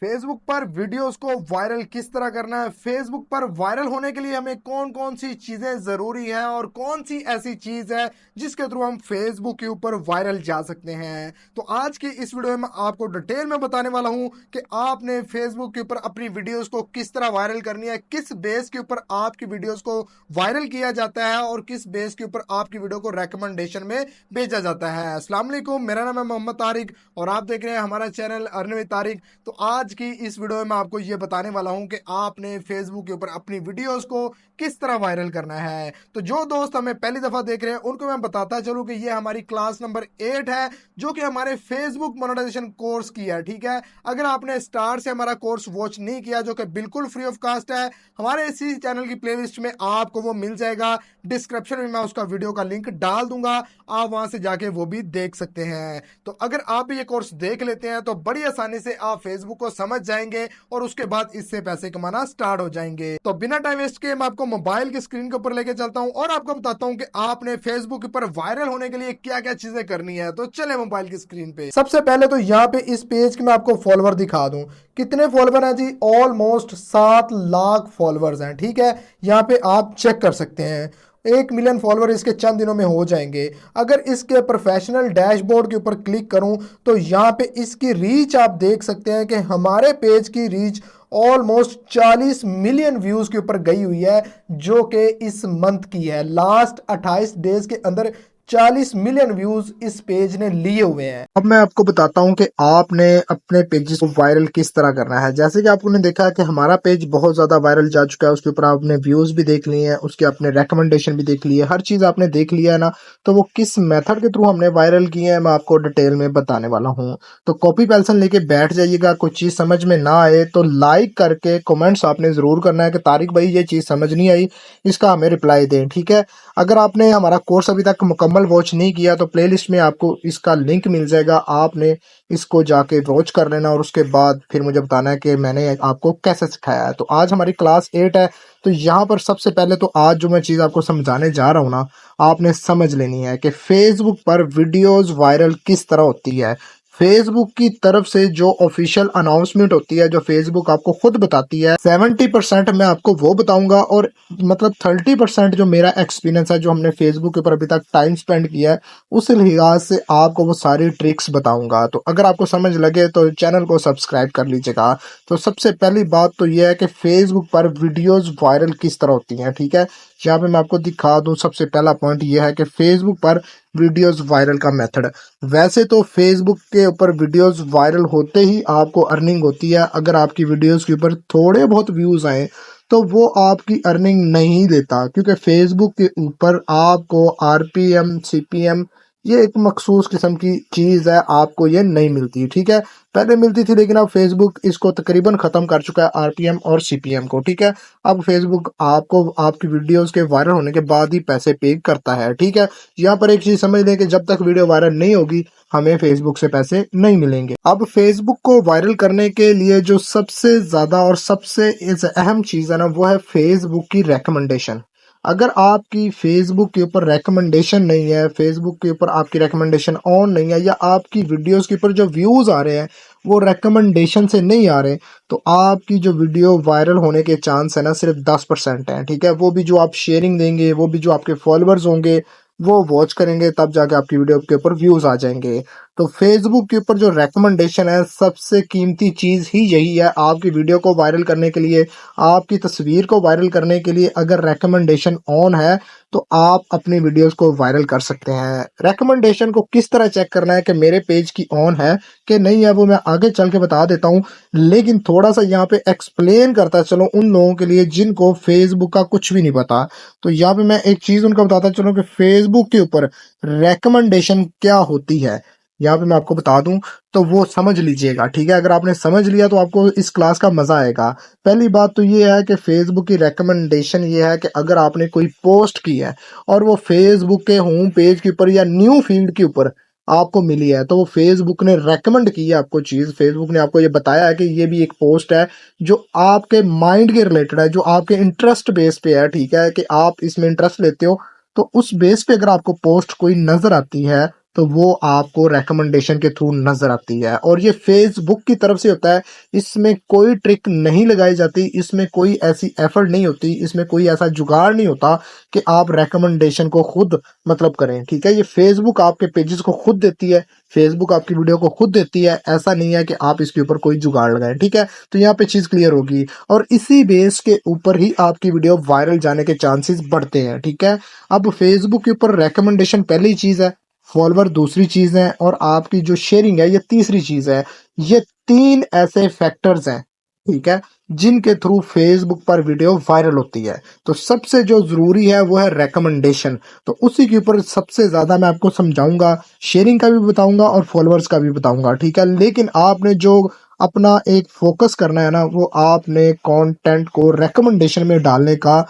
Facebook पर videos को viral किस तरह करना है, फेसबुक पर वायरल होने के लिए हमें कौन कौन सी चीजें जरूरी हैं और कौन सी ऐसी चीज है जिसके थ्रू हम फेसबुक के ऊपर वायरल जा सकते हैं। तो आज की इस वीडियो में आपको डिटेल में बताने वाला हूं कि आपने फेसबुक के ऊपर अपनी वीडियोस को किस तरह वायरल करनी है, किस बेस के ऊपर आपकी वीडियोस को वायरल किया जाता है और किस बेस के ऊपर आपकी वीडियो को रेकमेंडेशन में भेजा जाता है। अस्सलाम वालेकुम, मेरा नाम है मोहम्मद तारिक और आप देख रहे हैं हमारा चैनल अर्न विद तारिक। तो आज की इस वीडियो में मैं आपको ये बताने वाला हूं कि आपने फेसबुक के ऊपर अपनी वीडियोस को किस तरह वायरल करना है। तो जो दोस्त हमें पहली दफा देख रहे हैं उनको मैं बताता चलूं कि ये हमारी क्लास नंबर 8 है जो कि हमारे फेसबुक मोनेटाइजेशन कोर्स की है। ठीक है, अगर आपने स्टार से हमारा कोर्स वॉच नहीं किया जो कि बिल्कुल फ्री ऑफ कास्ट है, हमारे इसी चैनल की प्लेलिस्ट में आपको वो मिल जाएगा। डिस्क्रिप्शन में मैं उसका वीडियो का लिंक डाल दूंगा, आप वहां से जाके वो भी देख सकते हैं। तो अगर आप भी ये कोर्स देख लेते हैं तो बड़ी आसानी से आप फेसबुक को समझ जाएंगे और उसके बाद इससे पैसे कमाना स्टार्ट हो जाएंगे। तो बिना टाइम वेस्ट के मैं आपको मोबाइल की स्क्रीन के ऊपर लेके चलता हूं और आपको बताता हूं कि आपने फेसबुक पर वायरल होने के लिए क्या क्या चीजें करनी है। तो चले मोबाइल की स्क्रीन पे। सबसे पहले तो यहाँ पे इस पेज के मैं आपको फॉलोवर दिखा दूं। कितने फॉलोवर हैं जी? ऑलमोस्ट 7 लाख फॉलोवर्स हैं। ठीक है, यहाँ पे आप चेक कर सकते हैं 1 मिलियन फॉलोवर इसके चंद दिनों में हो जाएंगे। अगर इसके प्रोफेशनल डैशबोर्ड के ऊपर क्लिक करूं तो यहाँ पे इसकी रीच आप देख सकते हैं कि हमारे पेज की रीच ऑलमोस्ट 40 मिलियन व्यूज के ऊपर गई हुई है जो कि इस मंथ की है। लास्ट 28 डेज के अंदर 40 मिलियन व्यूज इस पेज ने लिए हुए हैं। अब मैं आपको बताता हूं कि आपने अपने पेजेस को वायरल किस तरह करना है। जैसे कि आपने देखा कि हमारा पेज बहुत ज्यादा वायरल जा चुका है, उसके ऊपर आपने व्यूज भी देख लिए हैं, उसके आपने रेकमेंडेशन भी देख ली है, हर चीज आपने देख लिया है ना। तो वो किस मेथड के थ्रू हमने वायरल किए हैं मैं आपको डिटेल में बताने वाला हूँ। तो कॉपी पेंसिल लेके बैठ जाइएगा। कोई चीज समझ में ना आए तो लाइक करके कमेंट्स आपने जरूर करना है कि तारिक भाई ये चीज समझ नहीं आई, इसका हमें रिप्लाई दें। ठीक है, अगर आपने हमारा कोर्स अभी तक मुकम्मल वॉच नहीं किया तो प्लेलिस्ट में आपको इसका लिंक मिल जाएगा, आपने इसको जाके वॉच कर लेना और उसके बाद फिर मुझे बताना है कि मैंने आपको कैसे सिखाया है। तो आज हमारी क्लास 8 है। तो यहाँ पर सबसे पहले तो आज जो मैं चीज़ आपको समझाने जा रहा हूँ ना, आपने समझ लेनी है कि फेसबुक पर वीडियोस वायरल किस तरह होती है। फेसबुक की तरफ से जो ऑफिशियल अनाउंसमेंट होती है, जो फेसबुक आपको खुद बताती है, 70% मैं आपको वो बताऊंगा और मतलब 30% जो मेरा एक्सपीरियंस है, जो हमने फेसबुक के ऊपर अभी तक टाइम स्पेंड किया है, उस लिहाज से आपको वो सारी ट्रिक्स बताऊंगा। तो अगर आपको समझ लगे तो चैनल को सब्सक्राइब कर लीजिएगा। तो सबसे पहली बात तो यह है कि फेसबुक पर वीडियोस वायरल किस तरह होती हैं। ठीक है, यहाँ पे मैं आपको दिखा दूं। सबसे पहला पॉइंट यह है कि फेसबुक पर वीडियोस वायरल का मेथड। वैसे तो फेसबुक के ऊपर वीडियोस वायरल होते ही आपको अर्निंग होती है। अगर आपकी वीडियोस के ऊपर थोड़े बहुत व्यूज आए तो वो आपकी अर्निंग नहीं देता, क्योंकि फेसबुक के ऊपर आपको आरपीएम, सीपीएम, ये एक मखसूस किस्म की चीज़ है, आपको ये नहीं मिलती। ठीक है, पहले मिलती थी लेकिन अब फेसबुक इसको तकरीबन ख़त्म कर चुका है, आरपीएम और सीपीएम को। ठीक है, अब फेसबुक आपको आपकी वीडियोस के वायरल होने के बाद ही पैसे पे करता है। ठीक है, यहाँ पर एक चीज़ समझ लें कि जब तक वीडियो वायरल नहीं होगी हमें फेसबुक से पैसे नहीं मिलेंगे। अब फेसबुक को वायरल करने के लिए जो सबसे ज्यादा और सबसे अहम चीज है ना, वो है फेसबुक की रिकमेंडेशन। अगर आपकी फेसबुक के ऊपर रिकमेंडेशन नहीं है, फेसबुक के ऊपर आपकी रिकमेंडेशन ऑन नहीं है, या आपकी वीडियोस के ऊपर जो व्यूज आ रहे हैं वो रिकमेंडेशन से नहीं आ रहे, तो आपकी जो वीडियो वायरल होने के चांस है ना सिर्फ 10% है। ठीक है, वो भी जो आप शेयरिंग देंगे, वो भी जो आपके फॉलोअर्स होंगे वो वॉच करेंगे, तब जाके आपकी वीडियो के ऊपर व्यूज आ जाएंगे। तो फेसबुक के ऊपर जो रेकमेंडेशन है, सबसे कीमती चीज ही यही है। आपकी वीडियो को वायरल करने के लिए, आपकी तस्वीर को वायरल करने के लिए अगर रेकमेंडेशन ऑन है तो आप अपनी वीडियोस को वायरल कर सकते हैं। रेकमेंडेशन को किस तरह चेक करना है कि मेरे पेज की ऑन है कि नहीं है, वो मैं आगे चल के बता देता हूँ, लेकिन थोड़ा सा यहाँ पे एक्सप्लेन करता चलो उन लोगों के लिए जिनको फेसबुक का कुछ भी नहीं पता। तो यहाँ पे मैं एक चीज उनको बताता चलो कि फेसबुक के ऊपर रेकमेंडेशन क्या होती है, यहाँ पे मैं आपको बता दूं तो वो समझ लीजिएगा। ठीक है, अगर आपने समझ लिया तो आपको इस क्लास का मजा आएगा। पहली बात तो ये है कि फेसबुक की रेकमेंडेशन ये है कि अगर आपने कोई पोस्ट की है और वो फेसबुक के होम पेज के ऊपर या न्यू फीड के ऊपर आपको मिली है, तो वो फेसबुक ने रेकमेंड की है आपको चीज, फेसबुक ने आपको ये बताया है कि ये भी एक पोस्ट है जो आपके माइंड के रिलेटेड है, जो आपके इंटरेस्ट बेस पे है। ठीक है, कि आप इसमें इंटरेस्ट लेते हो, तो उस बेस पे अगर आपको पोस्ट कोई नजर आती है तो वो आपको रेकमेंडेशन के थ्रू नजर आती है। और ये फेसबुक की तरफ से होता है, इसमें कोई ट्रिक नहीं लगाई जाती, इसमें कोई ऐसी एफर्ट नहीं होती, इसमें कोई ऐसा जुगाड़ नहीं होता कि आप रेकमेंडेशन को खुद मतलब करें। ठीक है, ये फेसबुक आपके पेजेस को खुद देती है, फेसबुक आपकी वीडियो को खुद देती है, ऐसा नहीं है कि आप इसके ऊपर कोई जुगाड़ लगाएं। ठीक है, तो यहाँ पे चीज क्लियर होगी और इसी बेस के ऊपर ही आपकी वीडियो वायरल जाने के चांसेस बढ़ते हैं। ठीक है, अब फेसबुक के ऊपर रेकमेंडेशन पहली चीज है, फॉलोवर दूसरी चीज है, और आपकी जो शेयरिंग है ये तीसरी चीज है। ये तीन ऐसे फैक्टर्स हैं, ठीक है, जिनके थ्रू फेसबुक पर वीडियो वायरल होती है। तो सबसे जो जरूरी है वो है रेकमेंडेशन। तो उसी के ऊपर सबसे ज्यादा मैं आपको समझाऊंगा, शेयरिंग का भी बताऊंगा और फॉलोअर्स का भी बताऊंगा। ठीक है, लेकिन आपने जो अपना एक फोकस करना है ना, वो आपने कंटेंट को रेकमेंडेशन में डालने का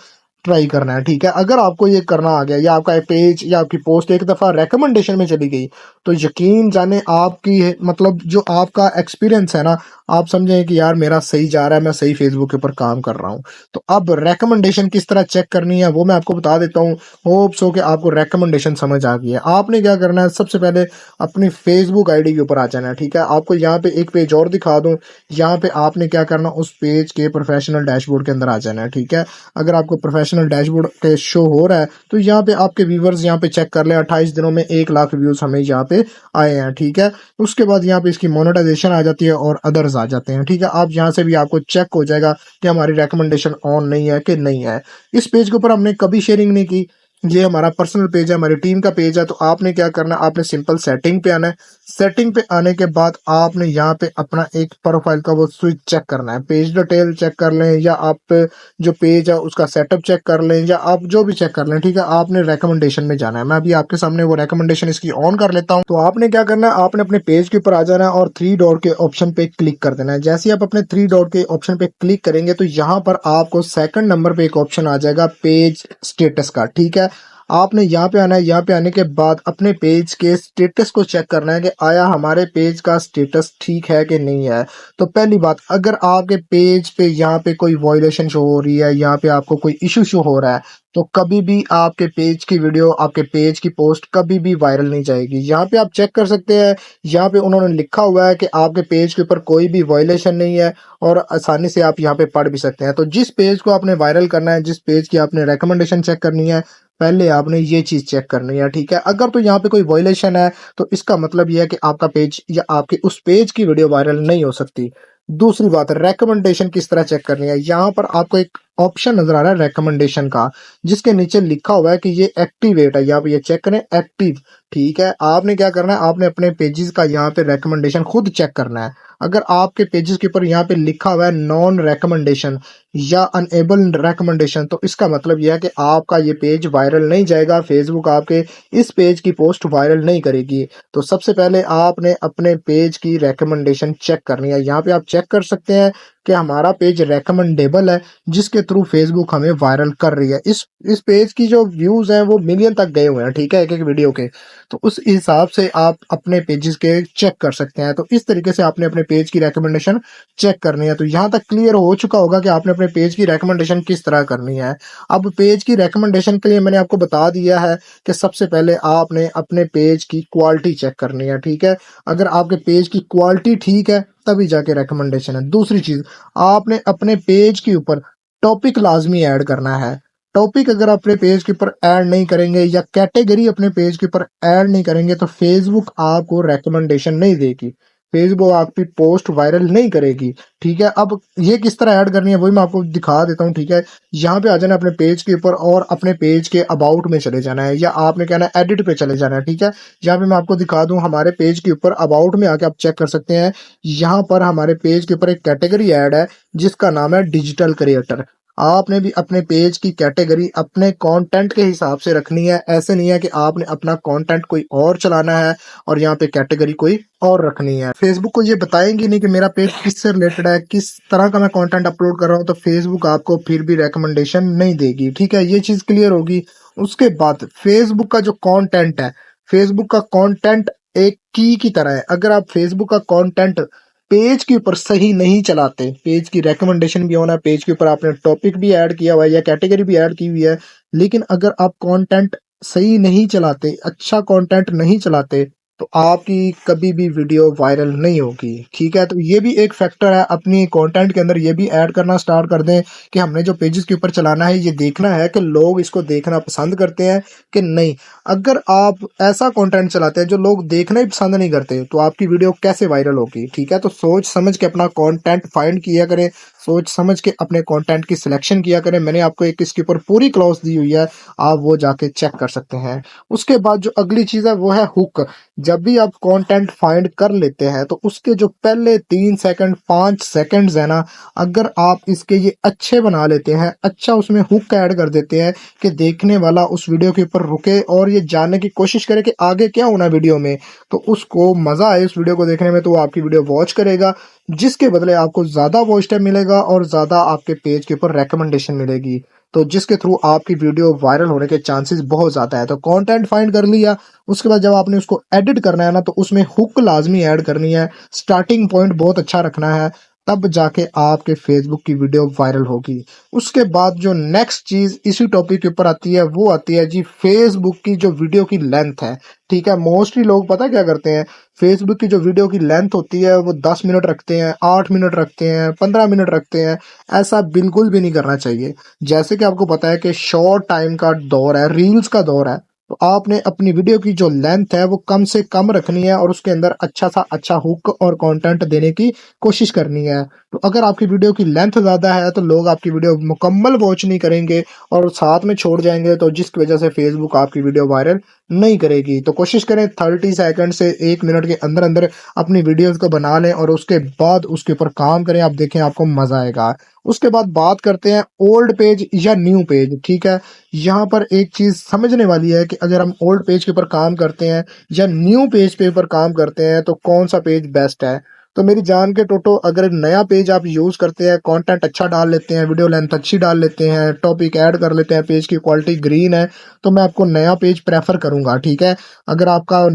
ट्राई करना है। ठीक है, अगर आपको ये करना आ गया, या आपका पेज या आपकी पोस्ट एक दफा रेकमेंडेशन में चली गई, तो यकीन जाने आपकी मतलब जो आपका एक्सपीरियंस है ना, आप समझें कि यार मेरा सही जा रहा है, मैं सही फेसबुक के ऊपर काम कर रहा हूँ। तो अब रेकमेंडेशन किस तरह चेक करनी है वो मैं आपको बता देता हूँ। होप्स हो कि आपको रेकमेंडेशन समझ आ गई है। आपने क्या करना है, सबसे पहले अपनी फेसबुक आईडी के ऊपर आ जाना है। ठीक है, आपको यहाँ पे एक पेज और दिखा दूं, यहाँ पे आपने क्या करना, उस पेज के प्रोफेशनल डैशबोर्ड के अंदर आ जाना है। ठीक है, अगर आपको प्रोफेशनल डैशबोर्ड पे शो हो रहा है तो यहाँ पे आपके व्यूवर्स यहाँ पे चेक कर लें, 28 दिनों में 1 लाख व्यूज हमें यहाँ पे आए हैं। ठीक है, उसके बाद यहाँ पे इसकी मोनेटाइजेशन आ जाती है और अदर्स आ जाते हैं। ठीक है, आप यहाँ से भी आपको चेक हो जाएगा कि हमारी रिकमेंडेशन ऑन नहीं है कि नहीं है। इस पेज के ऊपर हमने कभी शेयरिंग नहीं की, ये हमारा पर्सनल पेज है, हमारी टीम का पेज है। तो आपने क्या करना है, आपने सिंपल सेटिंग पे आना है। सेटिंग पे आने के बाद आपने यहाँ पे अपना एक प्रोफाइल का वो स्विच चेक करना है, पेज डिटेल चेक कर लें, या आप जो पेज है उसका सेटअप चेक कर लें, या आप जो भी चेक कर लें। ठीक है, आपने रेकमेंडेशन में जाना है। मैं अभी आपके सामने वो रेकमेंडेशन इसकी ऑन कर लेता हूँ। तो आपने क्या करना है, आपने अपने पेज के ऊपर आ जाना है और 3 डॉट के ऑप्शन पे क्लिक कर देना है। जैसे ही आप अपने 3 डॉट के ऑप्शन पे क्लिक करेंगे तो यहाँ पर आपको सेकंड नंबर पे एक ऑप्शन आ जाएगा पेज स्टेटस का। ठीक है, आपने यहाँ पे आना है। यहाँ पे आने के बाद अपने पेज के स्टेटस को चेक करना है कि आया हमारे पेज का स्टेटस ठीक है कि नहीं है। तो पहली बात, अगर आपके पेज पे यहाँ पे कोई वायलेशन शो हो रही है, यहाँ पे आपको कोई इशू शो हो रहा है, तो कभी भी आपके पेज की वीडियो, आपके पेज की पोस्ट कभी भी वायरल नहीं जाएगी। यहाँ पे आप चेक कर सकते हैं, यहाँ पे उन्होंने लिखा हुआ है कि आपके पेज के ऊपर कोई भी वायलेशन नहीं है, और आसानी से आप यहाँ पे पढ़ भी सकते हैं। तो जिस पेज को आपने वायरल करना है, जिस पेज की आपने रिकमेंडेशन चेक करनी है, पहले आपने ये चीज चेक करनी है। ठीक है, अगर तो यहाँ पे कोई वायलेशन है तो इसका मतलब यह है कि आपका पेज या आपके उस पेज की वीडियो वायरल नहीं हो सकती। दूसरी बात, रिकमेंडेशन किस तरह चेक करनी है। यहाँ पर आपको एक ऑप्शन नजर आ रहा है रिकमेंडेशन का, जिसके नीचे लिखा हुआ है कि ये एक्टिवेट है। यहाँ पे ये चेक करें, एक्टिव। ठीक है, आपने क्या करना है, आपने अपने पेजेस का यहाँ पे रिकमेंडेशन खुद चेक करना है। अगर आपके पेजेस के ऊपर यहाँ पे लिखा हुआ है नॉन रिकमेंडेशन या अनएबल रिकमेंडेशन, तो इसका मतलब यह है कि आपका ये पेज वायरल नहीं जाएगा, फेसबुक आपके इस पेज की पोस्ट वायरल नहीं करेगी। तो सबसे पहले आपने अपने पेज की रिकमेंडेशन चेक करनी है। यहाँ पे आप चेक कर सकते हैं कि हमारा पेज रेकमेंडेबल है, जिसके थ्रू फेसबुक हमें वायरल कर रही है। इस पेज की जो व्यूज हैं वो मिलियन तक गए हुए हैं। ठीक है, एक एक वीडियो के। तो उस हिसाब से आप अपने पेजेस के चेक कर सकते हैं। तो इस तरीके से आपने अपने पेज की रिकमेंडेशन चेक करनी है। तो यहाँ तक क्लियर हो चुका होगा कि आपने अपने पेज की रिकमेंडेशन किस तरह करनी है। अब पेज की रिकमेंडेशन के लिए मैंने आपको बता दिया है कि सबसे पहले आपने अपने पेज की क्वालिटी चेक करनी है। ठीक है, अगर आपके पेज की क्वालिटी ठीक है तभी जाके रिकमेंडेशन है। दूसरी चीज, आपने अपने पेज के ऊपर टॉपिक लाजमी ऐड करना है। टॉपिक अगर अपने पेज के ऊपर ऐड नहीं करेंगे, या कैटेगरी अपने पेज के ऊपर ऐड नहीं करेंगे, तो फेसबुक आपको रिकमेंडेशन नहीं देगी, फेसबुक आपकी पोस्ट वायरल नहीं करेगी। ठीक है, अब ये किस तरह ऐड करनी है वही मैं आपको दिखा देता हूँ। ठीक है, यहाँ पे आ जाना अपने पेज के ऊपर और अपने पेज के अबाउट में चले जाना है, या आपने कहना है एडिट पे चले जाना है। ठीक है, यहाँ पे मैं आपको दिखा दूं, हमारे पेज के ऊपर अबाउट में आके आप चेक कर सकते हैं। यहाँ पर हमारे पेज के ऊपर एक कैटेगरी ऐड है जिसका नाम है डिजिटल क्रिएटर। आपने भी अपने पेज की कैटेगरी अपने कंटेंट के हिसाब से रखनी है। ऐसे नहीं है कि आपने अपना कंटेंट कोई और चलाना है और यहाँ पे कैटेगरी कोई और रखनी है। फेसबुक को ये बताएंगे नहीं कि मेरा पेज किससे रिलेटेड है, किस तरह का मैं कंटेंट अपलोड कर रहा हूँ, तो फेसबुक आपको फिर भी रिकमेंडेशन नहीं देगी। ठीक है, ये चीज क्लियर होगी। उसके बाद फेसबुक का जो कंटेंट है, फेसबुक का कंटेंट एक की तरह है। अगर आप फेसबुक का कंटेंट पेज के ऊपर सही नहीं चलाते, पेज की रिकमेंडेशन भी होना, पेज के ऊपर आपने टॉपिक भी ऐड किया हुआ है या कैटेगरी भी ऐड की हुई है, लेकिन अगर आप कंटेंट सही नहीं चलाते, अच्छा कंटेंट नहीं चलाते, तो आपकी कभी भी वीडियो वायरल नहीं होगी। ठीक है, तो ये भी एक फैक्टर है, अपनी कंटेंट के अंदर ये भी ऐड करना स्टार्ट कर दें कि हमने जो पेजेस के ऊपर चलाना है, ये देखना है कि लोग इसको देखना पसंद करते हैं कि नहीं। अगर आप ऐसा कंटेंट चलाते हैं जो लोग देखना ही पसंद नहीं करते, तो आपकी वीडियो कैसे वायरल होगी। ठीक है, तो सोच समझ के अपना कंटेंट फाइंड किया करें, सोच समझ के अपने कंटेंट की सिलेक्शन किया करें। मैंने आपको एक इसके ऊपर पूरी क्लॉज दी हुई है, आप वो जाके चेक कर सकते हैं। उसके बाद जो अगली चीज है वो है हुक। जब भी आप कंटेंट फाइंड कर लेते हैं, तो उसके जो पहले 3 सेकंड 5 सेकंड्स है ना, अगर आप इसके ये अच्छे बना लेते हैं, अच्छा उसमें हुक ऐड कर देते हैं कि देखने वाला उस वीडियो के ऊपर रुके और ये जानने की कोशिश करे कि आगे क्या होना वीडियो में, तो उसको मजा आए उस वीडियो को देखने में, तो वो आपकी वीडियो वॉच करेगा, जिसके बदले आपको ज्यादा वॉच टाइम मिलेगा और ज्यादा आपके पेज के ऊपर रिकमेंडेशन मिलेगी, तो जिसके थ्रू आपकी वीडियो वायरल होने के चांसेस बहुत ज्यादा है। तो कंटेंट फाइंड कर लिया, उसके बाद जब आपने उसको एडिट करना है ना, तो उसमें हुक लाजमी ऐड करनी है, स्टार्टिंग पॉइंट बहुत अच्छा रखना है, तब जाके आपके फेसबुक की वीडियो वायरल होगी। उसके बाद जो नेक्स्ट चीज इसी टॉपिक के ऊपर आती है, वो आती है जी फेसबुक की जो वीडियो की लेंथ है। ठीक है, मोस्टली लोग पता क्या करते हैं, फेसबुक की जो वीडियो की लेंथ होती है वो 10 मिनट रखते हैं, 8 मिनट रखते हैं, 15 मिनट रखते हैं। ऐसा बिल्कुल भी नहीं करना चाहिए। जैसे कि आपको पता है कि शॉर्ट टाइम का दौर है, रील्स का दौर है, तो आपने अपनी वीडियो की जो लेंथ है वो कम से कम रखनी है और उसके अंदर अच्छा सा अच्छा हुक और कंटेंट देने की कोशिश करनी है। तो अगर आपकी वीडियो की लेंथ ज्यादा है, तो लोग आपकी वीडियो मुकम्मल वॉच नहीं करेंगे और साथ में छोड़ जाएंगे, तो जिसकी वजह से फेसबुक आपकी वीडियो वायरल नहीं करेगी। तो कोशिश करें 30 सेकंड से 1 मिनट के अंदर अंदर अपनी वीडियोस को बना लें और उसके बाद उसके ऊपर काम करें, आप देखें आपको मजा आएगा। उसके बाद बात करते हैं ओल्ड पेज या न्यू पेज। ठीक है, यहाँ पर एक चीज समझने वाली है कि अगर हम ओल्ड पेज के ऊपर काम करते हैं या न्यू पेज पे ऊपर काम करते हैं, तो कौन सा पेज बेस्ट है। तो मेरी जान के टोटो, अगर नया पेज आप यूज करते हैं, कंटेंट अच्छा डाल लेते हैं, वीडियो लेंथ अच्छी डाल लेते हैं, टॉपिक ऐड कर लेते हैं, पेज की क्वालिटी ग्रीन है, तो मैं आपको नया पेज प्रेफर करूंगा। ठीक है, अगर आपका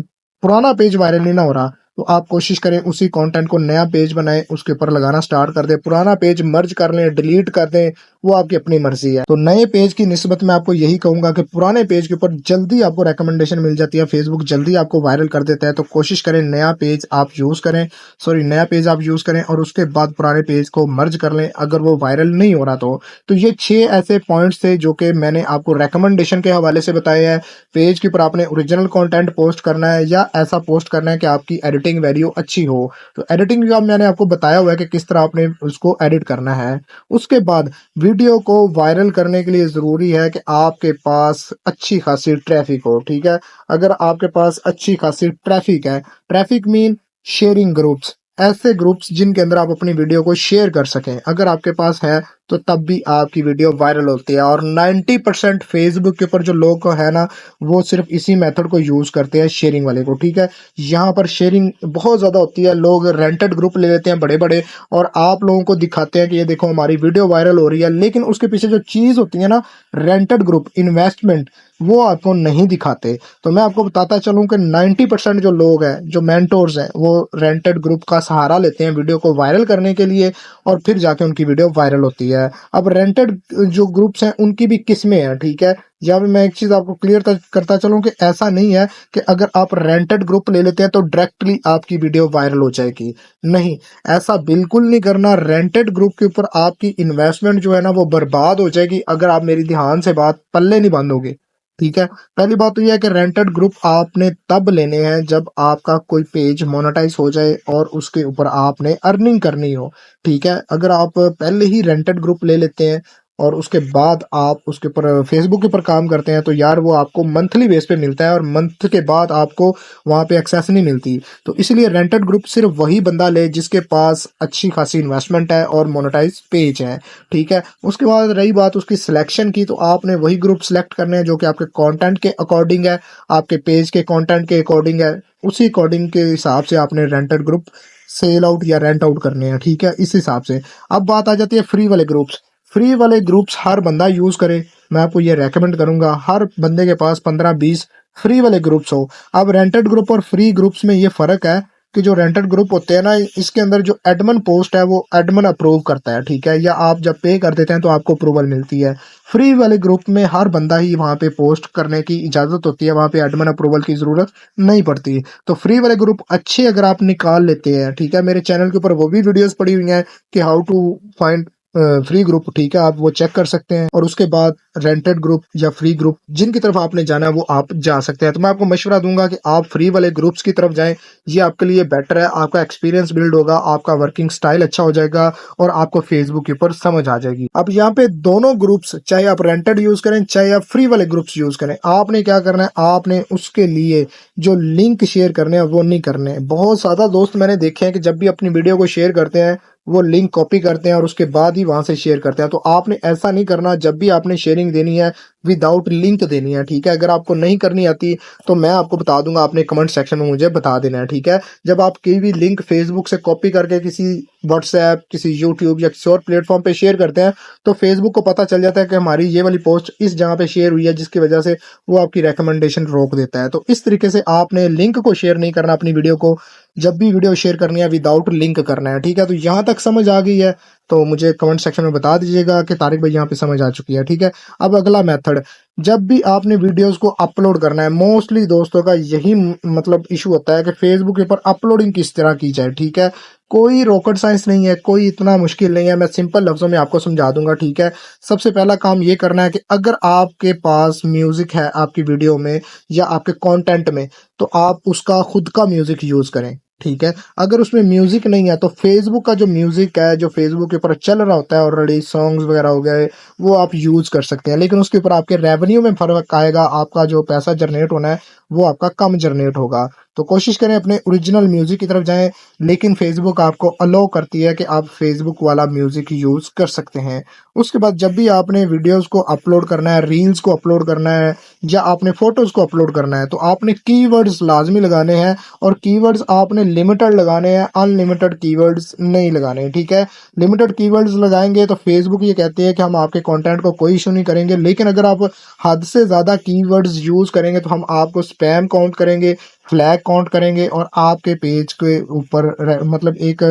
पुराना पेज वायरल नहीं ना हो रहा, तो आप कोशिश करें उसी कंटेंट को नया पेज बनाएं, उसके ऊपर लगाना स्टार्ट कर दें, पुराना पेज मर्ज कर लें, डिलीट कर दें, वो आपकी अपनी मर्जी है। तो नए पेज की निस्बत में आपको यही कहूंगा कि पुराने पेज के ऊपर जल्दी आपको रिकमेंडेशन मिल जाती है, फेसबुक जल्दी आपको वायरल कर देता है, तो कोशिश करें नया पेज आप यूज करें, नया पेज आप यूज करें और उसके बाद पुराने पेज को मर्ज कर लें, अगर वो वायरल नहीं हो रहा तो ये 6 ऐसे पॉइंट्स थे जो कि मैंने आपको रिकमेंडेशन के हवाले से बताए हैं। पेज के ऊपर आपने ओरिजिनल कंटेंट पोस्ट करना है या ऐसा पोस्ट करना है कि आपकी एडिटिंग वैल्यू अच्छी हो। तो एडिटिंग भी मैंने आपको बताया हुआ है कि किस तरह आपने उसको एडिट करना है। उसके बाद वीडियो को वायरल करने के लिए जरूरी है कि आपके पास अच्छी खासी ट्रैफिक हो। ठीक है, अगर आपके पास अच्छी खासी ट्रैफिक है, ट्रैफिक मीन शेयरिंग ग्रुप्स, ऐसे ग्रुप्स जिनके अंदर आप अपनी वीडियो को शेयर कर सकें, अगर आपके पास है, तो तब भी आपकी वीडियो वायरल होती है। और 90% फेसबुक के ऊपर जो लोग है ना, वो सिर्फ इसी मेथड को यूज करते हैं, शेयरिंग वाले को। ठीक है, यहाँ पर शेयरिंग बहुत ज्यादा होती है, लोग रेंटेड ग्रुप ले लेते हैं बड़े बड़े और आप लोगों को दिखाते हैं कि ये देखो हमारी वीडियो वायरल हो रही है, लेकिन उसके पीछे जो चीज होती है ना, रेंटेड ग्रुप इन्वेस्टमेंट, वो आपको नहीं दिखाते। तो मैं आपको बताता चलूं कि 90% जो लोग हैं, जो मेंटोर्स हैं, वो रेंटेड ग्रुप का सहारा लेते हैं वीडियो को वायरल करने के लिए और फिर जाके उनकी वीडियो वायरल होती है। अब रेंटेड जो ग्रुप्स हैं उनकी भी किस्में हैं। ठीक है, यहाँ पे मैं एक चीज आपको क्लियर करता चलूं कि ऐसा नहीं है कि अगर आप रेंटेड ग्रुप ले लेते हैं तो डायरेक्टली आपकी वीडियो वायरल हो जाएगी। नहीं, ऐसा बिल्कुल नहीं करना। रेंटेड ग्रुप के ऊपर आपकी इन्वेस्टमेंट जो है ना, वो बर्बाद हो जाएगी अगर आप मेरी ध्यान से बात पल्ले नहीं बांधोगे। ठीक है, पहली बात तो यह है कि रेंटेड ग्रुप आपने तब लेने हैं जब आपका कोई पेज मोनेटाइज हो जाए और उसके ऊपर आपने अर्निंग करनी हो। ठीक है, अगर आप पहले ही रेंटेड ग्रुप ले लेते हैं और उसके बाद आप उसके ऊपर फेसबुक के ऊपर काम करते हैं, तो यार वो आपको मंथली बेस पे मिलता है और मंथ के बाद आपको वहां पे एक्सेस नहीं मिलती। तो इसलिए रेंटेड ग्रुप सिर्फ वही बंदा ले जिसके पास अच्छी खासी इन्वेस्टमेंट है और मोनेटाइज पेज है। ठीक है, उसके बाद रही बात उसकी सिलेक्शन की, तो आपने वही ग्रुप सिलेक्ट करने हैं जो कि आपके कंटेंट के अकॉर्डिंग है, आपके पेज के कंटेंट के अकॉर्डिंग है, उसी अकॉर्डिंग के हिसाब से आपने रेंटेड ग्रुप सेल आउट या रेंट आउट करने हैं। ठीक है, इस हिसाब से। अब बात आ जाती है फ्री वाले ग्रुप्स। फ्री वाले ग्रुप्स हर बंदा यूज करे, मैं आपको ये रेकमेंड करूंगा हर बंदे के पास 15-20 फ्री वाले ग्रुप्स हो। अब रेंटेड ग्रुप और फ्री ग्रुप्स में ये फर्क है कि जो रेंटेड ग्रुप होते हैं ना, इसके अंदर जो एडमिन पोस्ट है वो एडमिन अप्रूव करता है, ठीक है, या आप जब पे कर देते हैं तो आपको अप्रूवल मिलती है। फ्री वाले ग्रुप में हर बंदा ही वहाँ पे पोस्ट करने की इजाज़त होती है, वहाँ पे एडमिन अप्रूवल की ज़रूरत नहीं पड़ती। तो फ्री वाले ग्रुप अच्छे अगर आप निकाल लेते हैं, ठीक है, मेरे चैनल के ऊपर वो भी वीडियोस पड़ी हुई हैं कि how to find free group, ठीक है, आप वो चेक कर सकते हैं। और उसके बाद रेंटेड ग्रुप या फ्री ग्रुप जिनकी तरफ आपने जाना है वो आप जा सकते हैं। तो मैं आपको मशवरा दूंगा कि आप फ्री वाले ग्रुप्स की तरफ जाएं, ये आपके लिए बेटर है, आपका एक्सपीरियंस बिल्ड होगा, आपका वर्किंग स्टाइल अच्छा हो जाएगा और आपको फेसबुक के ऊपर समझ आ जाएगी। अब यहाँ पे दोनों ग्रुप्स, चाहे आप रेंटेड यूज करें चाहे आप फ्री वाले ग्रुप्स यूज करें, आपने क्या करना है, आपने उसके लिए जो लिंक शेयर करने हैं वो नहीं करने हैं। बहुत ज्यादा दोस्त मैंने देखे हैं कि जब भी अपनी वीडियो को शेयर करते हैं वो लिंक कॉपी करते हैं और उसके बाद ही वहां से शेयर करते हैं। तो आपने ऐसा नहीं करना, जब भी आपने शेयरिंग देनी है विदाउट लिंक देनी है, ठीक है। अगर आपको नहीं करनी आती तो मैं आपको बता दूंगा, आपने कमेंट सेक्शन में मुझे बता देना है, ठीक है। जब आप कोई भी लिंक फेसबुक से कॉपी करके किसी व्हाट्सएप, किसी यूट्यूब या किसी और प्लेटफॉर्म पे शेयर करते हैं तो फेसबुक को पता चल जाता है कि हमारी ये वाली पोस्ट इस जगह पे शेयर हुई है, जिसकी वजह से वो आपकी रिकमेंडेशन रोक देता है। तो इस तरीके से आपने लिंक को शेयर नहीं करना अपनी वीडियो को, जब भी वीडियो शेयर करनी है विदाउट लिंक करना है, ठीक है। तो यहाँ तक समझ आ गई है तो मुझे कमेंट सेक्शन में बता दीजिएगा कि तारिक भाई यहाँ पे समझ आ चुकी है, ठीक है। अब अगला मेथड, जब भी आपने वीडियोस को अपलोड करना है, मोस्टली दोस्तों का यही मतलब इशू होता है कि फेसबुक के ऊपर अपलोडिंग किस तरह की जाए, ठीक है। कोई रॉकेट साइंस नहीं है, कोई इतना मुश्किल नहीं है, मैं सिंपल लफ्जों में आपको समझा दूंगा, ठीक है। सबसे पहला काम ये करना है कि अगर आपके पास म्यूजिक है आपकी वीडियो में या आपके कंटेंट में, तो आप उसका खुद का म्यूजिक यूज करें, ठीक है। अगर उसमें म्यूजिक नहीं है तो फेसबुक का जो म्यूजिक है, जो फेसबुक के ऊपर चल रहा होता है ऑलरेडी, सॉन्ग्स वगैरह हो गए, वो आप यूज कर सकते हैं, लेकिन उसके ऊपर आपके रेवेन्यू में फर्क आएगा, आपका जो पैसा जनरेट होना है वो आपका कम जनरेट होगा। तो कोशिश करें अपने ओरिजिनल म्यूजिक की तरफ जाएं, लेकिन फेसबुक आपको अलाउ करती है कि आप फेसबुक वाला म्यूजिक यूज कर सकते हैं। उसके बाद जब भी आपने वीडियोस को अपलोड करना है, रील्स को अपलोड करना है या आपने फोटोज को अपलोड करना है, तो आपने कीवर्ड्स लाजमी लगाने हैं और कीवर्ड्स आपने लिमिटेड लगाने हैं, अनलिमिटेड कीवर्ड्स नहीं लगाने हैं, ठीक है। लिमिटेड कीवर्ड्स लगाएंगे तो फेसबुक ये कहते हैं कि हम आपके कंटेंट को कोई इशू नहीं करेंगे, लेकिन अगर आप हद से ज़्यादा कीवर्ड्स यूज़ करेंगे तो हम आपको स्पैम काउंट करेंगे, फ्लैग काउंट करेंगे और आपके पेज के ऊपर मतलब एक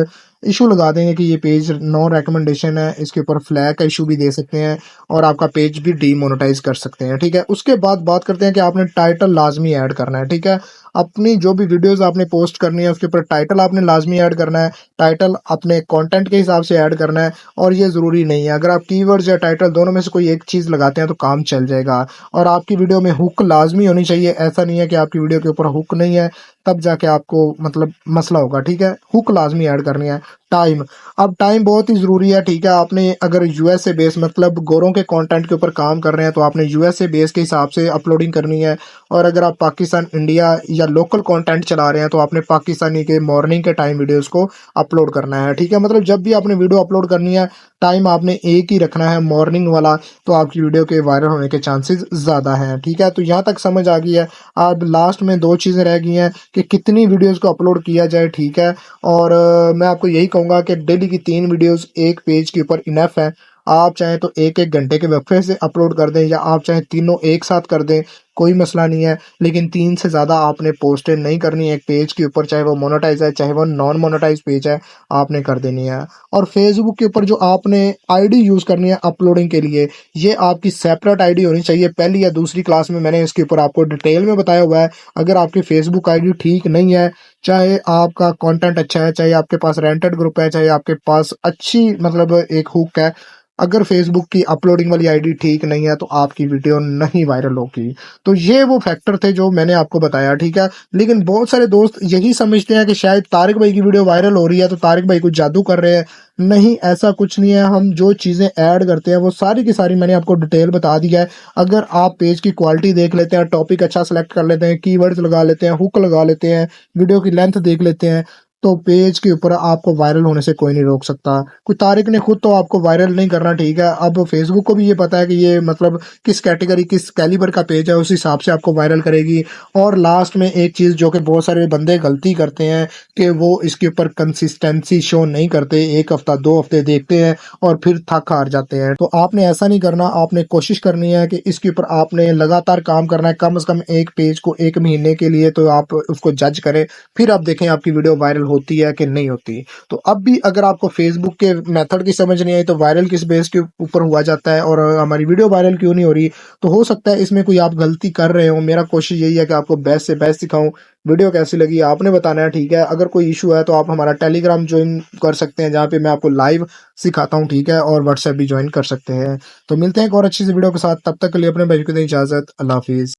इशू लगा देंगे कि ये पेज नो रिकमेंडेशन है, इसके ऊपर फ्लैग का इशू भी दे सकते हैं और आपका पेज भी डीमोनेटाइज कर सकते हैं, ठीक है। उसके बाद बात करते हैं कि आपने टाइटल लाजमी ऐड करना है, ठीक है। अपनी जो भी वीडियोस आपने पोस्ट करनी है उसके ऊपर टाइटल आपने लाजमी ऐड करना है, टाइटल अपने कंटेंट के हिसाब से ऐड करना है। और ये ज़रूरी नहीं है, अगर आप कीवर्ड्स या टाइटल दोनों में से कोई एक चीज़ लगाते हैं तो काम चल जाएगा। और आपकी वीडियो में हुक लाजमी होनी चाहिए, ऐसा नहीं है कि आपकी वीडियो के ऊपर हुक नहीं है तब जाके आपको मतलब मसला होगा, ठीक है। हुक लाजमी ऐड करनी है। टाइम, अब टाइम बहुत ही ज़रूरी है, ठीक है। आपने अगर यूएसए बेस मतलब गोरों के कंटेंट के ऊपर काम कर रहे हैं तो आपने यूएसए बेस के हिसाब से अपलोडिंग करनी है। और अगर आप पाकिस्तान, इंडिया या लोकल कंटेंट चला रहे हैं तो आपने पाकिस्तानी के मॉर्निंग के टाइम वीडियोस को अपलोड करना है, ठीक है। मतलब जब भी आपने वीडियो अपलोड करनी है टाइम आपने एक ही रखना है, मॉर्निंग वाला, तो आपकी वीडियो के वायरल होने के चांसेस ज़्यादा हैं, ठीक है। तो यहाँ तक समझ आ गई है। अब लास्ट में दो चीज़ें रह गई हैं कि कितनी वीडियोस को अपलोड किया जाए, ठीक है। और मैं आपको यही कहूँगा कि डेली की 3 वीडियोस एक पेज के ऊपर इनफ है। आप चाहें तो एक एक घंटे के वक्फे से अपलोड कर दें या आप चाहें तीनों एक साथ कर दें, कोई मसला नहीं है, लेकिन 3 से ज़्यादा आपने पोस्टें नहीं करनी एक पेज के ऊपर, चाहे वो मोनेटाइज है चाहे वो नॉन मोनेटाइज पेज है, आपने कर देनी है। और फेसबुक के ऊपर जो आपने आईडी यूज़ करनी है अपलोडिंग के लिए, ये आपकी सेपरेट आईडी होनी चाहिए। पहली या दूसरी क्लास में मैंने इसके ऊपर आपको डिटेल में बताया हुआ है। अगर आपकी फेसबुक आईडी ठीक नहीं है, चाहे आपका कंटेंट अच्छा है, चाहे आपके पास रेंटेड ग्रुप है, चाहे आपके पास अच्छी मतलब एक हुक है, अगर फेसबुक की अपलोडिंग वाली आईडी ठीक नहीं है तो आपकी वीडियो नहीं वायरल होगी। तो ये वो फैक्टर थे जो मैंने आपको बताया, ठीक है। लेकिन बहुत सारे दोस्त यही समझते हैं कि शायद तारिक भाई की वीडियो वायरल हो रही है तो तारिक भाई कुछ जादू कर रहे हैं। नहीं, ऐसा कुछ नहीं है। हम जो चीज़ें ऐड करते हैं वो सारी की सारी मैंने आपको डिटेल बता दिया है। अगर आप पेज की क्वालिटी देख लेते हैं, टॉपिक अच्छा सेलेक्ट कर लेते हैं, कीवर्ड्स लगा लेते हैं, हुक लगा लेते हैं, वीडियो की लेंथ देख लेते हैं, तो पेज के ऊपर आपको वायरल होने से कोई नहीं रोक सकता। कोई तारिक ने खुद तो आपको वायरल नहीं करना, ठीक है। अब फेसबुक को भी ये पता है कि ये मतलब किस कैटेगरी किस कैलिबर का पेज है, उस हिसाब से आपको वायरल करेगी। और लास्ट में एक चीज़ जो कि बहुत सारे बंदे गलती करते हैं कि वो इसके ऊपर कंसिस्टेंसी शो नहीं करते, 1 हफ्ता 2 हफ्ते देखते हैं और फिर थक हार जाते हैं। तो आपने ऐसा नहीं करना, आपने कोशिश करनी है कि इसके ऊपर आपने लगातार काम करना है, कम से कम एक पेज को 1 महीने के लिए तो आप उसको जज करें, फिर आप देखें आपकी वीडियो वायरल होती है कि नहीं होती। तो अब भी अगर आपको फेसबुक के मेथड की समझ नहीं आई तो वायरल किस बेस के ऊपर हुआ जाता है और हमारी वीडियो वायरल क्यों नहीं हो रही, तो हो सकता है इसमें कोई आप गलती कर रहे हो। मेरा कोशिश यही है कि आपको बेस्ट से बेस्ट सिखाऊं। वीडियो कैसी लगी आपने बताना है, ठीक है। अगर कोई इशू है तो आप हमारा टेलीग्राम ज्वाइन कर सकते हैं, जहाँ पे मैं आपको लाइव सिखाता हूँ, ठीक है। और व्हाट्सएप भी ज्वाइन कर सकते हैं। तो मिलते हैं एक और अच्छी सी वीडियो के साथ, तब तक के लिए अपने भाई को दें इजाजत। अल्लाह हाफिज।